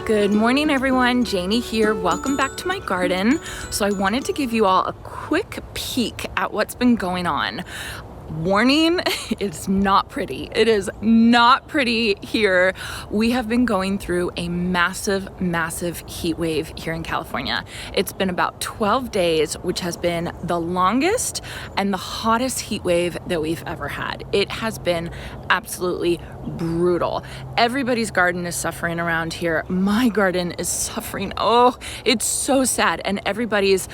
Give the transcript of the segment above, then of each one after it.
Good morning, everyone. Janie here. Welcome back to my garden. So I wanted to give you all a quick peek at what's been going on. Warning, it's not pretty. It is not pretty here. We have been going through a massive heat wave here in California. It's been about 12 days, which has been the longest and the hottest heat wave that we've ever had. It has been absolutely brutal. Everybody's garden is suffering around here. My garden is suffering. Oh, it's so sad. And everybody's,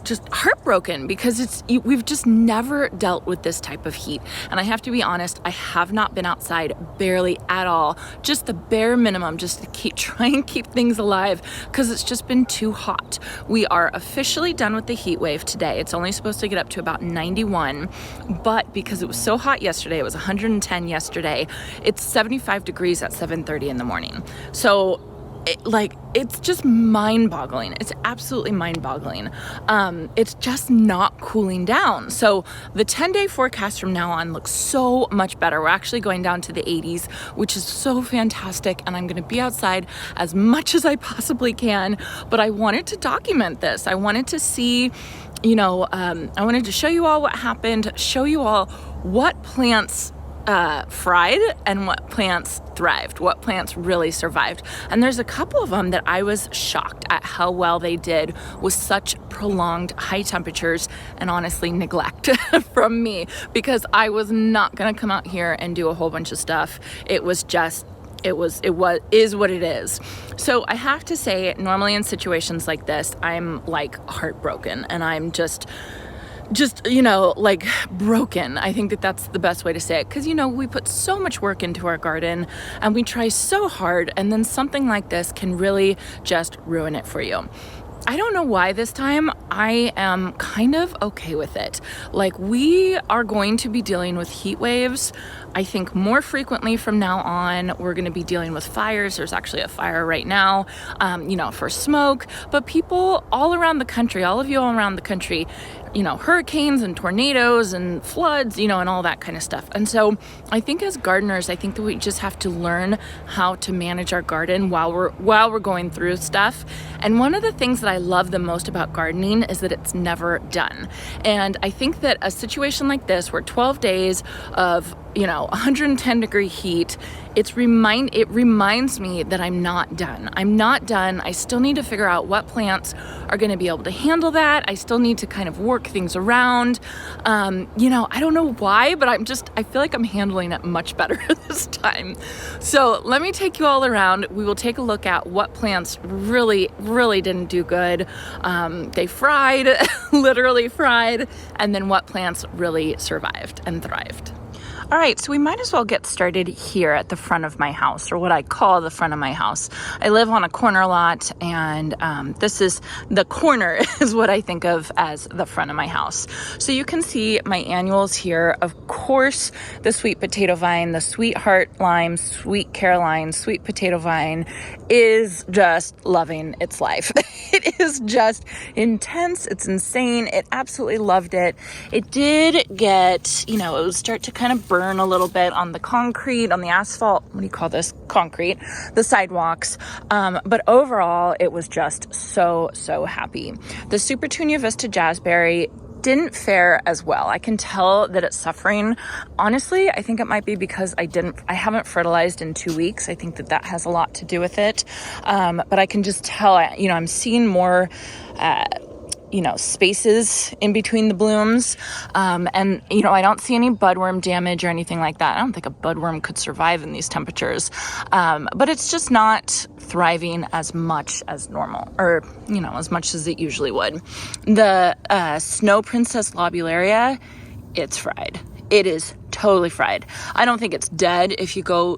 just heartbroken because we've just never dealt with this type of heat. And I have to be honest, I have not been outside barely at all, just the bare minimum, just to try and keep things alive because it's just been too hot. We are officially done with the heat wave today. It's only supposed to get up to about 91, but because it was so hot yesterday, it was 110 yesterday, it's 75 degrees at 7:30 in the morning. So it's just mind-boggling. It's absolutely mind-boggling. It's just not cooling down. So the 10-day forecast from now on looks so much better. We're actually going down to the 80s, which is so fantastic. And I'm going to be outside as much as I possibly can. But I wanted to document this. I wanted to see, I wanted to show you all what happened, show you all what plants fried and what plants thrived, what plants really survived. And there's a couple of them that I was shocked at how well they did with such prolonged high temperatures and honestly neglect from me, because I was not going to come out here and do a whole bunch of stuff. It is what it is. So I have to say, normally in situations like this, I'm like heartbroken and I'm just broken. I think that's the best way to say it. Because, we put so much work into our garden and we try so hard, and then something like this can really just ruin it for you. I don't know why this time. I am kind of okay with it. We are going to be dealing with heat waves, I think, more frequently from now on. We're going to be dealing with fires. There's actually a fire right now, for smoke. But people all around the country, all of you all around the country, hurricanes and tornadoes and floods, and all that kind of stuff. And so I think as gardeners, I think that we just have to learn how to manage our garden while we're going through stuff. And one of the things that I love the most about gardening is that it's never done. And I think that a situation like this, where 12 days of 110 degree heat, it reminds me that I'm not done. I'm not done. I still need to figure out what plants are going to be able to handle that. I still need to kind of work things around. I don't know why, but I feel like I'm handling it much better this time. So let me take you all around. We will take a look at what plants really didn't do good. They fried, literally fried, and then what plants really survived and thrived. All right, so we might as well get started here at the front of my house, or what I call the front of my house. I live on a corner lot, and the corner is what I think of as the front of my house. So you can see my annuals here. Of course, the sweet potato vine, the sweetheart lime, sweet Caroline, sweet potato vine is just loving its life. It is just intense. It's insane. It absolutely loved it. It did get, it would start to kind of burn a little bit on the concrete, on the asphalt. What do you call this? Concrete, the sidewalks. But overall, it was just so happy. The Supertunia Vista Jazzberry didn't fare as well. I can tell that it's suffering. Honestly, I think it might be because I haven't fertilized in 2 weeks. I think that has a lot to do with it. But I can just tell, I'm seeing more, spaces in between the blooms. And I don't see any budworm damage or anything like that. I don't think a budworm could survive in these temperatures. But it's just not thriving as much as normal, or, as much as it usually would. The Snow Princess Lobularia, it's fried. It is totally fried. I don't think it's dead. If you go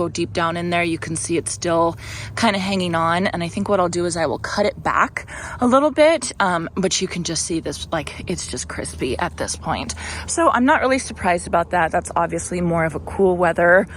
deep down in there, you can see it's still kind of hanging on. And I think what I'll do is I will cut it back a little bit. But you can just see this, it's just crispy at this point. So I'm not really surprised about that. That's obviously more of a cool weather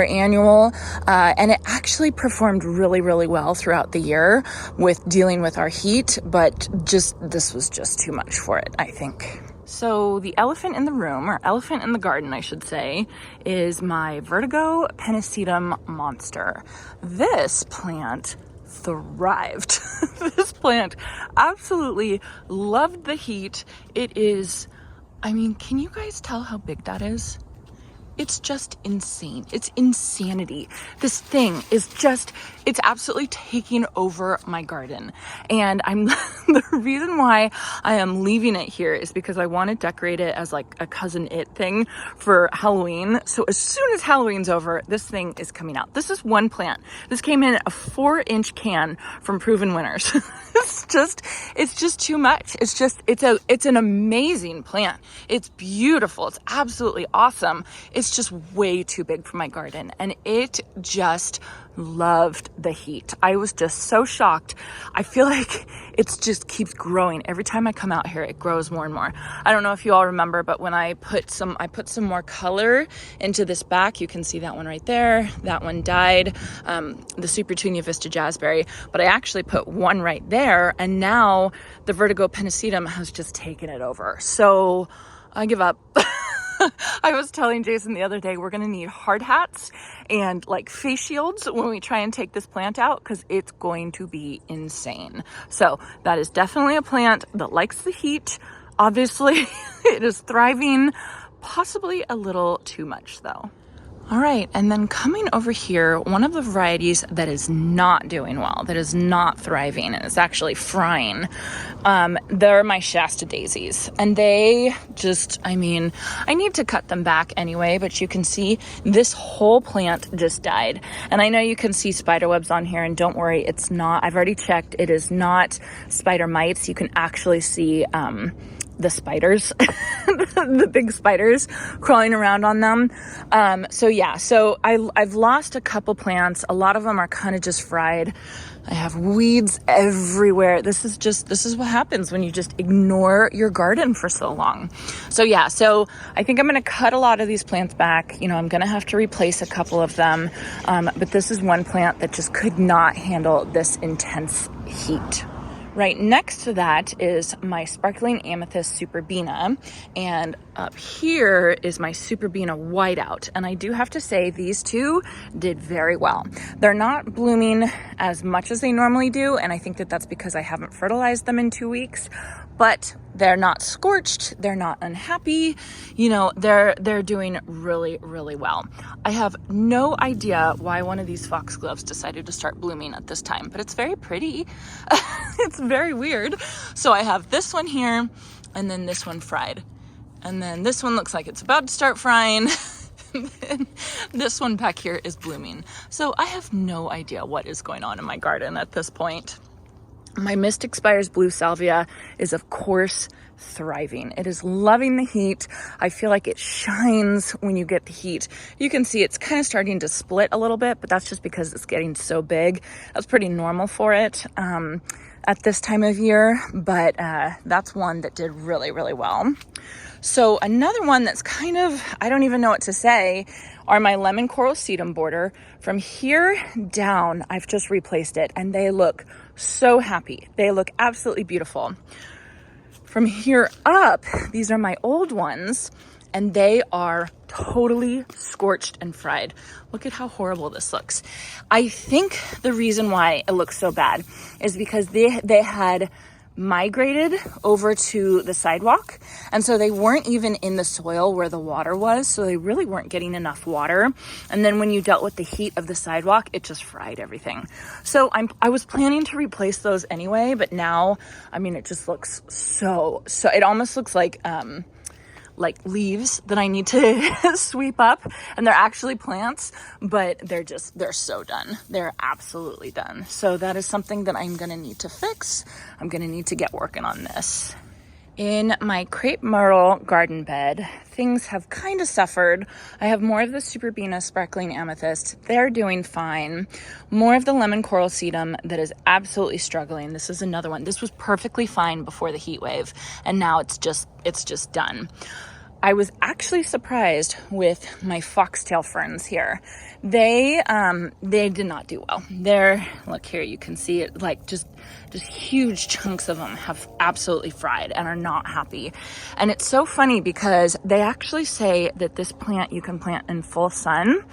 annual, and it actually performed really well throughout the year with dealing with our heat, but this was just too much for it, I think. So the elephant in the room, or elephant in the garden, I should say, is my Vertigo Pennisetum monster. This plant thrived. This plant absolutely loved the heat. It is, I mean, can you guys tell how big that is? It's just insane. It's insanity. This thing is just, it's absolutely taking over my garden. And the reason why I am leaving it here is because I want to decorate it as like a Cousin It thing for Halloween. So as soon as Halloween's over, this thing is coming out. This is one plant. This came in a 4-inch can from Proven Winners. It's just too much. It's an amazing plant. It's beautiful. It's absolutely awesome. It's just way too big for my garden, and it just loved the heat. I was just so shocked. I feel like it just keeps growing. Every time I come out here, it grows more and more. I don't know if you all remember, but when I put some more color into this back, you can see that one right there. That one died, the Supertunia Vista Jazzberry, but I actually put one right there, and now the Vertigo Pennisetum has just taken it over. So I give up. I was telling Jason the other day, we're going to need hard hats and like face shields when we try and take this plant out, because it's going to be insane. So that is definitely a plant that likes the heat. Obviously, it is thriving, possibly a little too much though. All right, and then coming over here, one of the varieties that is not doing well, that is not thriving, and is actually frying, they're my Shasta Daisies. And they just, I mean, I need to cut them back anyway, but you can see this whole plant just died. And I know you can see spider webs on here, and don't worry, it's not, I've already checked, it is not spider mites. You can actually see the spiders, the big spiders crawling around on them. So I've lost a couple plants. A lot of them are kind of just fried. I have weeds everywhere. This is what happens when you just ignore your garden for so long. So I think I'm going to cut a lot of these plants back. You know, I'm going to have to replace a couple of them. But this is one plant that just could not handle this intense heat. Right next to that is my Sparkling Amethyst Superbena, and up here is my Superbena Whiteout. And I do have to say these two did very well. They're not blooming as much as they normally do, and I think that that's because I haven't fertilized them in 2 weeks, but they're not scorched, they're not unhappy, you know, they're doing really, really well. I have no idea why one of these foxgloves decided to start blooming at this time, but it's very pretty. It's very weird. So I have this one here, and then this one fried. And then this one looks like it's about to start frying. And then this one back here is blooming. So I have no idea what is going on in my garden at this point. My Mystic Spires Blue Salvia is, of course, thriving. It is loving the heat. I feel like it shines when you get the heat. You can see it's kind of starting to split a little bit, but that's just because it's getting so big. That's pretty normal for it at this time of year, but that's one that did really, really well. So another one that's kind of, I don't even know what to say, are my Lemon Coral Sedum border. From here down, I've just replaced it, and they look so happy. They look absolutely beautiful. From here up, these are my old ones, and they are totally scorched and fried. Look at how horrible this looks. I think the reason why it looks so bad is because they had migrated over to the sidewalk, and so they weren't even in the soil where the water was, so they really weren't getting enough water. And then when you dealt with the heat of the sidewalk, it just fried everything. So I was planning to replace those anyway, but now, I mean, it just looks so it almost looks like leaves that I need to sweep up, and they're actually plants, but they're so done. They're absolutely done. So that is something that I'm gonna need to fix. I'm gonna need to get working on this. In my crepe myrtle garden bed, things have kind of suffered. I have more of the Superbena Sparkling Amethyst. They're doing fine. More of the Lemon Coral Sedum that is absolutely struggling. This is another one. This was perfectly fine before the heat wave, and now it's just done. I was actually surprised with my foxtail ferns here. They did not do well. Look here, you can see it, like just huge chunks of them have absolutely fried and are not happy. And it's so funny because they actually say that this plant you can plant in full sun.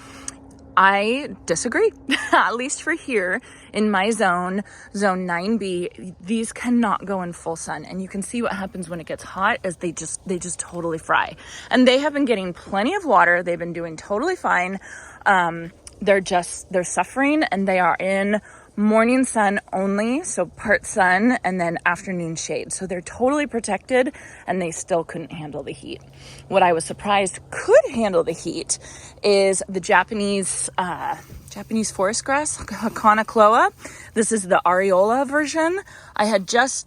I disagree. At least for here in my zone 9B, these cannot go in full sun. And you can see what happens when it gets hot is they just totally fry. And they have been getting plenty of water. They've been doing totally fine. They're suffering, and they are in morning sun only, so part sun and then afternoon shade. So they're totally protected, and they still couldn't handle the heat. What I was surprised could handle the heat is the Japanese forest grass, Conocloa. This is the areola version.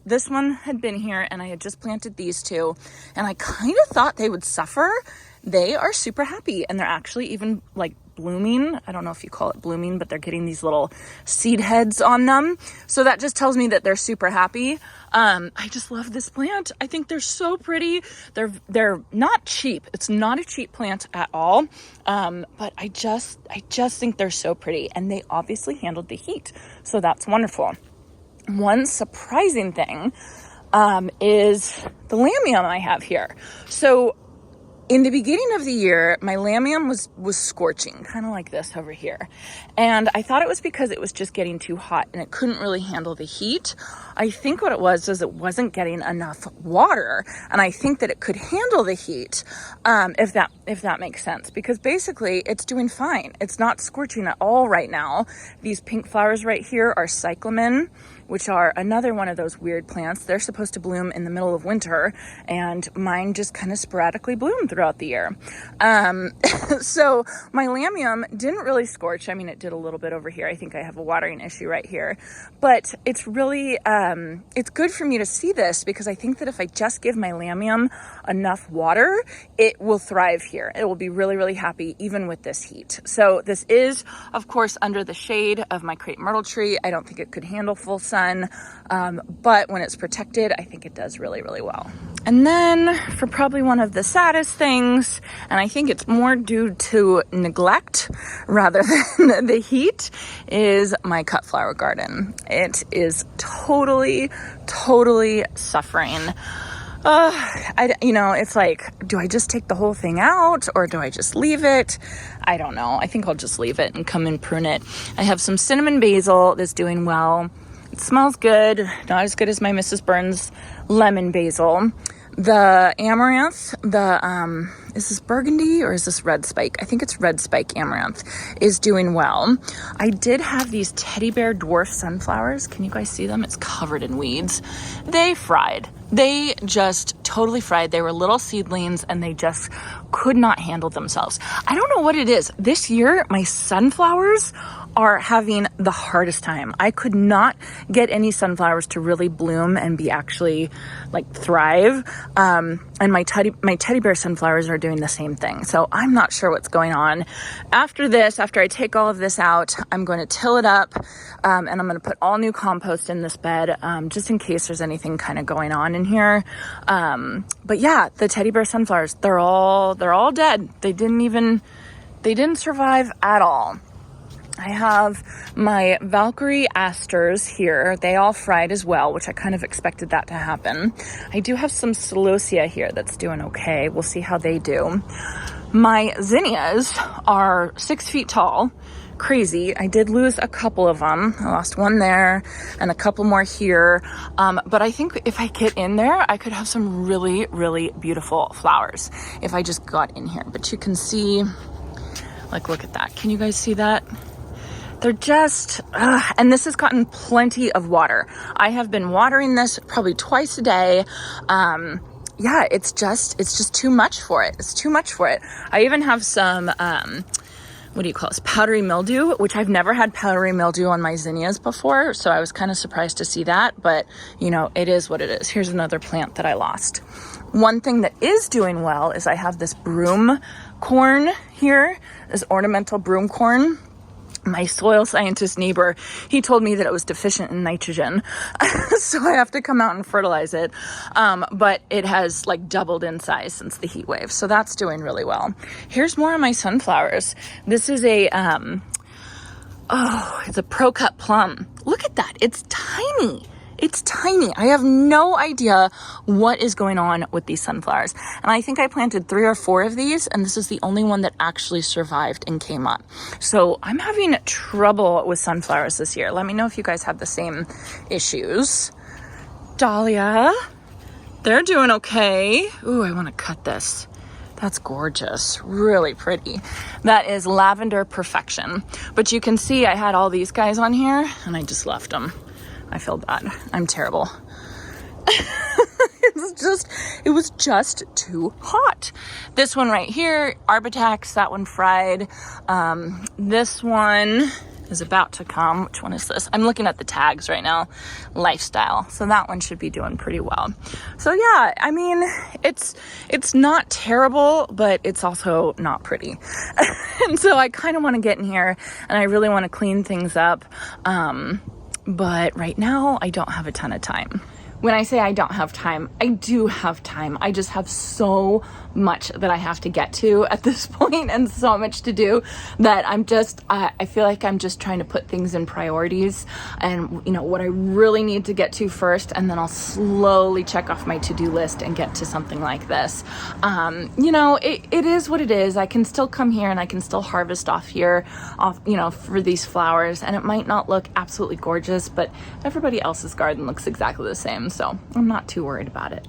This one had been here, and I had just planted these two, and I kind of thought they would suffer. They are super happy, and they're actually even like blooming. I don't know if you call it blooming, but they're getting these little seed heads on them. So that just tells me that they're super happy. I just love this plant. I think they're so pretty. They're not cheap. It's not a cheap plant at all. But I just think they're so pretty, and they obviously handled the heat. So that's wonderful. One surprising thing, is the Lamium I have here. So in the beginning of the year, my Lamium was scorching, kind of like this over here. And I thought it was because it was just getting too hot and it couldn't really handle the heat. I think what it was it wasn't getting enough water. And I think that it could handle the heat, if that makes sense. Because basically, it's doing fine. It's not scorching at all right now. These pink flowers right here are Cyclamen, which are another one of those weird plants. They're supposed to bloom in the middle of winter, and mine just kind of sporadically bloom throughout the year. So my Lamium didn't really scorch. I mean, it did a little bit over here. I think I have a watering issue right here, but it's really, it's good for me to see this, because I think that if I just give my Lamium enough water, it will thrive here. It will be really, really happy even with this heat. So this is, of course, under the shade of my crepe myrtle tree. I don't think it could handle full sun, but when it's protected, I think it does really, really well. And then for probably one of the saddest things, and I think it's more due to neglect rather than the heat, is my cut flower garden. It is totally suffering. It's like, do I just take the whole thing out, or do I just leave it? I don't know. I think I'll just leave it and come and prune it. I have some cinnamon basil that's doing well. It smells good, not as good as my Mrs. Burns lemon basil. The amaranth, is this burgundy or is this red spike? I think it's red spike amaranth is doing well. I did have these teddy bear dwarf sunflowers. Can you guys see them? It's covered in weeds. They fried. They just totally fried. They were little seedlings and they just could not handle themselves. I don't know what it is. This year, my sunflowers are having the hardest time. I could not get any sunflowers to really bloom and be actually like thrive. And my teddy bear sunflowers are doing the same thing. So I'm not sure what's going on. After I take all of this out, I'm going to till it up, and I'm going to put all new compost in this bed, just in case there's anything kind of going on in here. But yeah, the teddy bear sunflowers, they're all dead. They didn't survive at all. I have my Valkyrie asters here. They all fried as well, which I kind of expected that to happen. I do have some celosia here that's doing okay. We'll see how they do. My zinnias are 6 feet tall. Crazy. I did lose a couple of them. I lost one there and a couple more here. But I think if I get in there, I could have some really, really beautiful flowers if I just got in here. But you can see, like, look at that. Can you guys see that? They're just, and this has gotten plenty of water. I have been watering this probably twice a day. Yeah, it's just too much for it. It's too much for it. I even have some, what do you call this? Powdery mildew, which I've never had powdery mildew on my zinnias before. So I was kind of surprised to see that, but it is what it is. Here's another plant that I lost. One thing that is doing well is I have this broom corn here, this ornamental broom corn. my soil scientist neighbor, he told me that it was deficient in nitrogen. So I have to come out and fertilize it. But it has like doubled in size since the heat wave. So that's doing really well. Here's more of my sunflowers. This is a, it's a Pro Cut Plum. Look at that. It's tiny. It's tiny. I have no idea what is going on with these sunflowers. And I think I planted 3 or 4 of these, and this is the only one that actually survived and came up. So I'm having trouble with sunflowers this year. Let me know if you guys have the same issues. Dahlia, they're doing okay. Ooh, I want to cut this. That's gorgeous, really pretty. That is lavender perfection. But you can see I had all these guys on here and I just left them. I feel bad. I'm terrible. It was just too hot. This one right here, Arbitax, that one fried. This one is about to come. Which one is this? I'm looking at the tags right now. Lifestyle. So that one should be doing pretty well. So yeah, I mean, it's not terrible, but it's also not pretty. And so I kind of want to get in here and I really want to clean things up. But right now I don't have a ton of time. When I say I don't have time, I do have time. I just have so much that I have to get to at this point and so much to do that I feel like I'm just trying to put things in priorities and, you know, what I really need to get to first, and then I'll slowly check off my to-do list and get to something like this. You know, it is what it is. I can still come here and I can still harvest off, you know, for these flowers, and it might not look absolutely gorgeous, but everybody else's garden looks exactly the same. So I'm not too worried about it.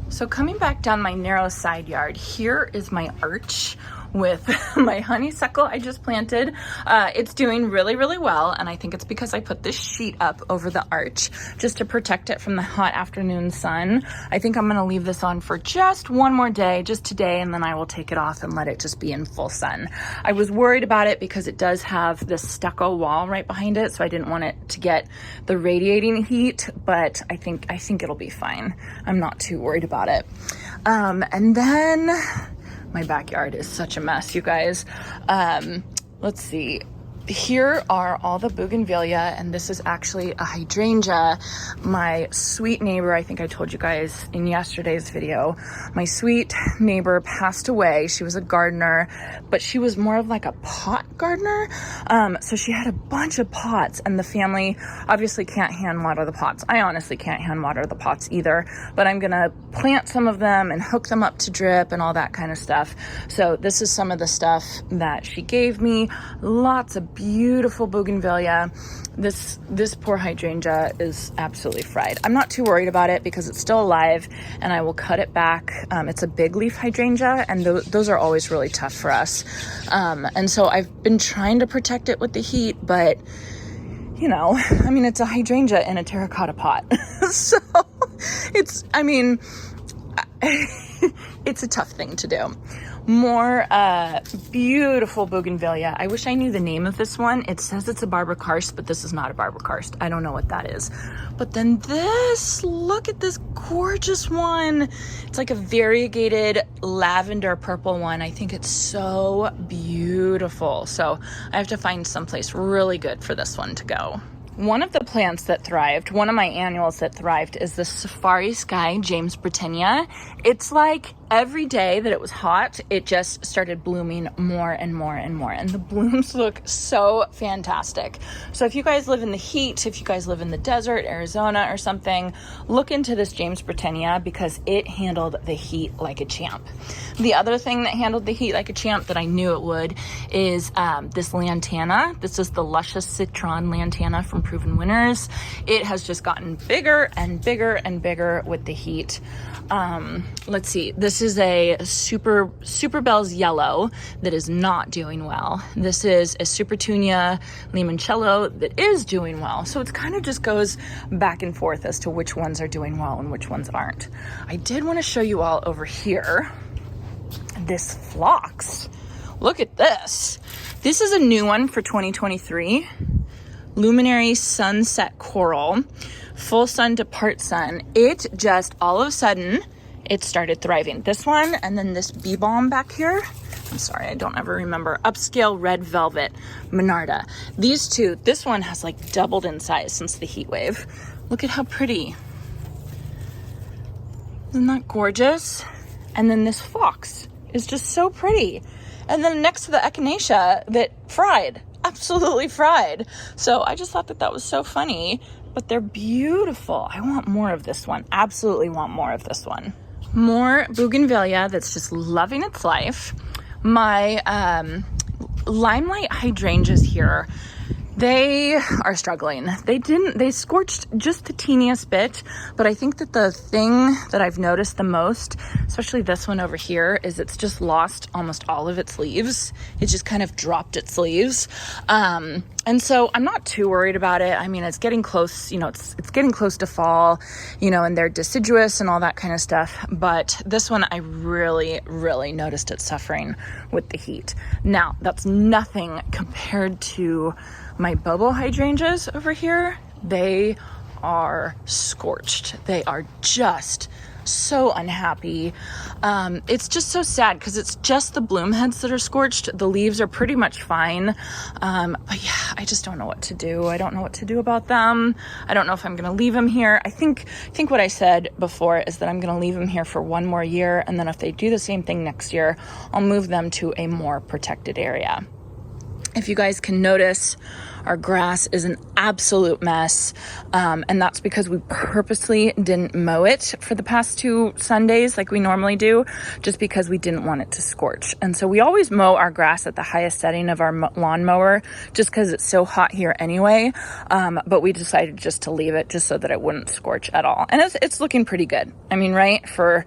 So coming back down my narrow side yard, here is my arch with my honeysuckle I just planted. It's doing really, really well. And I think it's because I put this sheet up over the arch just to protect it from the hot afternoon sun. I think I'm gonna leave this on for just one more day, just today, and then I will take it off and let it just be in full sun. I was worried about it because it does have this stucco wall right behind it, so I didn't want it to get the radiating heat, but I think it'll be fine. I'm not too worried about it. And then my backyard is such a mess, you guys. Let's see. Here are all the bougainvillea, and this is actually a hydrangea. My sweet neighbor, I think I told you guys in yesterday's video, my sweet neighbor passed away. She was a gardener, but she was more of like a pot gardener. So she had a bunch of pots, and the family obviously can't hand water the pots. I honestly can't hand water the pots either, but I'm gonna plant some of them and hook them up to drip and all that kind of stuff. So this is some of the stuff that she gave me. Lots of beautiful bougainvillea. This poor hydrangea is absolutely fried. I'm not too worried about it because it's still alive, and I will cut it back. It's a big leaf hydrangea, and those are always really tough for us. And so I've been trying to protect it with the heat, but you know, I mean, it's a hydrangea in a terracotta pot. So it's a tough thing to do. More beautiful bougainvillea. I wish I knew the name of this one. It says it's a barberkarst, but this is not a barberkarst. I don't know what that is. But then this, look at this gorgeous one. It's like a variegated lavender purple one. I think it's so beautiful. So I have to find someplace really good for this one to go. One of the plants that thrived, one of my annuals that thrived, is the Safari Sky James Britannia. It's like every day that it was hot, it just started blooming more and more and more. And the blooms look so fantastic. So if you guys live in the heat, if you guys live in the desert, Arizona or something, look into this James Britannia because it handled the heat like a champ. The other thing that handled the heat like a champ that I knew it would is this Lantana. This is the Luscious Citron Lantana from Proven Winners. It has just gotten bigger and bigger and bigger with the heat. Let's see. This is a Super Bell's Yellow that is not doing well. This is a Supertunia Limoncello that is doing well. So it kind of just goes back and forth as to which ones are doing well and which ones aren't. I did want to show you all over here this phlox. Look at this. This is a new one for 2023. Luminary Sunset Coral, Full Sun to Part Sun. It just all of a sudden, it started thriving. This one and then this bee balm back here, I'm sorry, I don't ever remember. Upscale Red Velvet Monarda. These two, this one has like doubled in size since the heat wave. Look at how pretty. Isn't that gorgeous? And then this fox is just so pretty. And then next to the echinacea that fried, absolutely fried. So I just thought that that was so funny, but they're beautiful. I want more of this one. Absolutely want more of this one. More bougainvillea that's just loving its life. My Limelight Hydrangeas here, they are struggling. They scorched just the teeniest bit, but I think that the thing that I've noticed the most, especially this one over here, is it's just lost almost all of its leaves. It just kind of dropped its leaves. And so I'm not too worried about it. I mean, it's getting close, you know, it's getting close to fall, you know, and they're deciduous and all that kind of stuff. But this one, I really, really noticed it suffering with the heat. Now, that's nothing compared to my Bobo hydrangeas over here. They are scorched. They are just so unhappy. It's just so sad because it's just the bloom heads that are scorched. The leaves are pretty much fine. But yeah, I just don't know what to do. I don't know what to do about them. I don't know if I'm going to leave them here. I think what I said before is that I'm going to leave them here for one more year. And then if they do the same thing next year, I'll move them to a more protected area. If you guys can notice, our grass is an absolute mess, and that's because we purposely didn't mow it for the past 2 Sundays like we normally do, just because we didn't want it to scorch. And so we always mow our grass at the highest setting of our lawnmower, just because it's so hot here anyway, but we decided just to leave it just so that it wouldn't scorch at all. And it's looking pretty good. I mean, right, for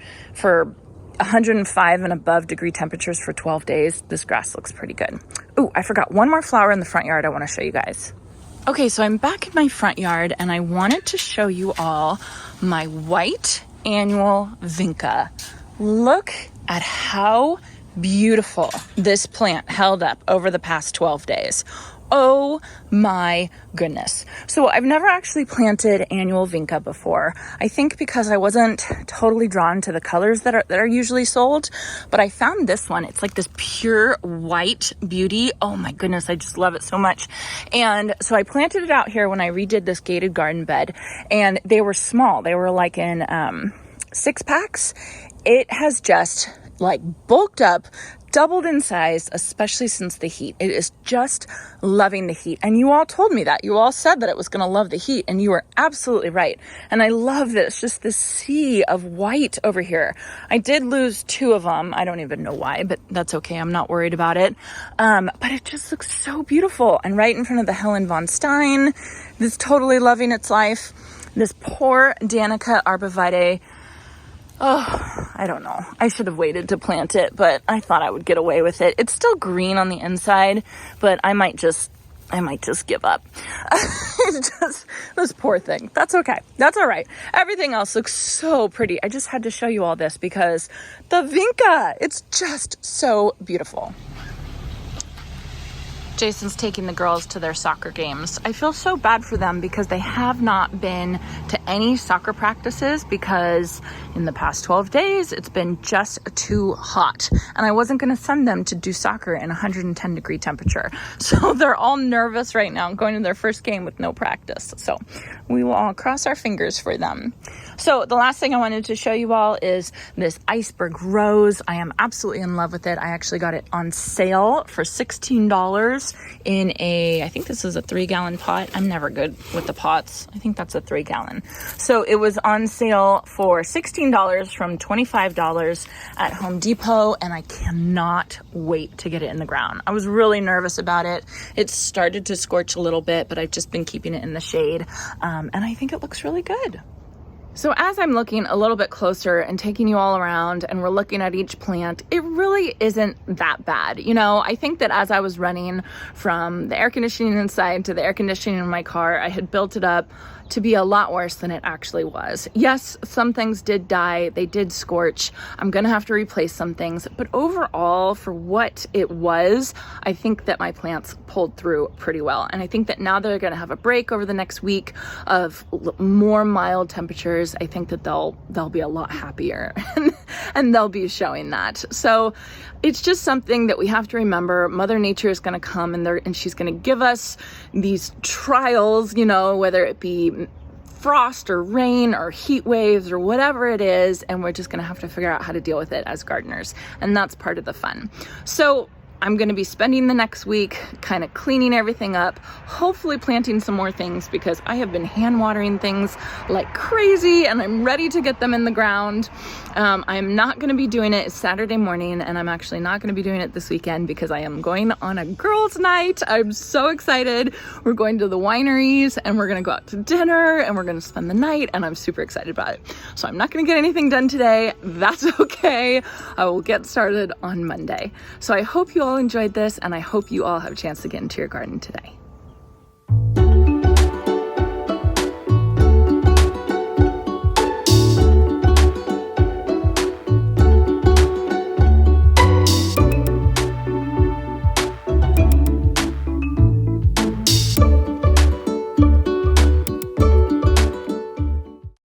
105 and above degree temperatures for 12 days, this grass looks pretty good. Oh, I forgot one more flower in the front yard I want to show you guys. Okay, so I'm back in my front yard and I wanted to show you all my white annual Vinca. Look at how beautiful this plant held up over the past 12 days. Oh my goodness. So I've never actually planted annual Vinca before. I think because I wasn't totally drawn to the colors that are usually sold, but I found this one. It's like this pure white beauty. Oh my goodness, I just love it so much. And so I planted it out here when I redid this gated garden bed, and they were small. They were like in 6-packs. It has just like bulked up, doubled in size, especially since the heat. It is just loving the heat. And you all told me that. You all said that it was going to love the heat, and you were absolutely right. And I love this, just this sea of white over here. I did lose 2 of them. I don't even know why, but that's okay. I'm not worried about it. But it just looks so beautiful. And right in front of the Helen von Stein, this totally loving its life. This poor Danica arbovitae. Oh, I don't know. I should have waited to plant it, but I thought I would get away with it. It's still green on the inside, but I might just give up. It's just this poor thing. That's okay. That's all right. Everything else looks so pretty. I just had to show you all this because the Vinca, it's just so beautiful. Jason's taking the girls to their soccer games. I feel so bad for them because they have not been to any soccer practices because in the past 12 days, it's been just too hot. And I wasn't going to send them to do soccer in 110 degree temperature. So they're all nervous right now going to their first game with no practice. So we will all cross our fingers for them. So the last thing I wanted to show you all is this Iceberg Rose. I am absolutely in love with it. I actually got it on sale for $16 in I think this is a 3-gallon pot. I'm never good with the pots. I think that's a 3-gallon. So it was on sale for $16 from $25 at Home Depot, and I cannot wait to get it in the ground. I was really nervous about it. It started to scorch a little bit, but I've just been keeping it in the shade, and I think it looks really good. So as I'm looking a little bit closer and taking you all around and we're looking at each plant, it really isn't that bad. You know, I think that as I was running from the air conditioning inside to the air conditioning in my car, I had built it up to be a lot worse than it actually was. Yes, some things did die, they did scorch. I'm gonna have to replace some things, but overall, for what it was, I think that my plants pulled through pretty well. And I think that now they're gonna have a break over the next week of more mild temperatures. I think that they'll be a lot happier and they'll be showing that. So it's just something that we have to remember. Mother Nature is gonna come and she's gonna give us these trials, you know, whether it be frost or rain or heat waves or whatever it is, and we're just gonna have to figure out how to deal with it as gardeners, and that's part of the fun. So I'm gonna be spending the next week kind of cleaning everything up, hopefully planting some more things, because I have been hand watering things like crazy and I'm ready to get them in the ground. I'm not gonna be doing it Saturday morning, and I'm actually not gonna be doing it this weekend because I am going on a girls' night. I'm so excited. We're going to the wineries and we're gonna go out to dinner and we're gonna spend the night, and I'm super excited about it. So I'm not gonna get anything done today. That's okay. I will get started on Monday. So I hope you all enjoyed this, and I hope you all have a chance to get into your garden today.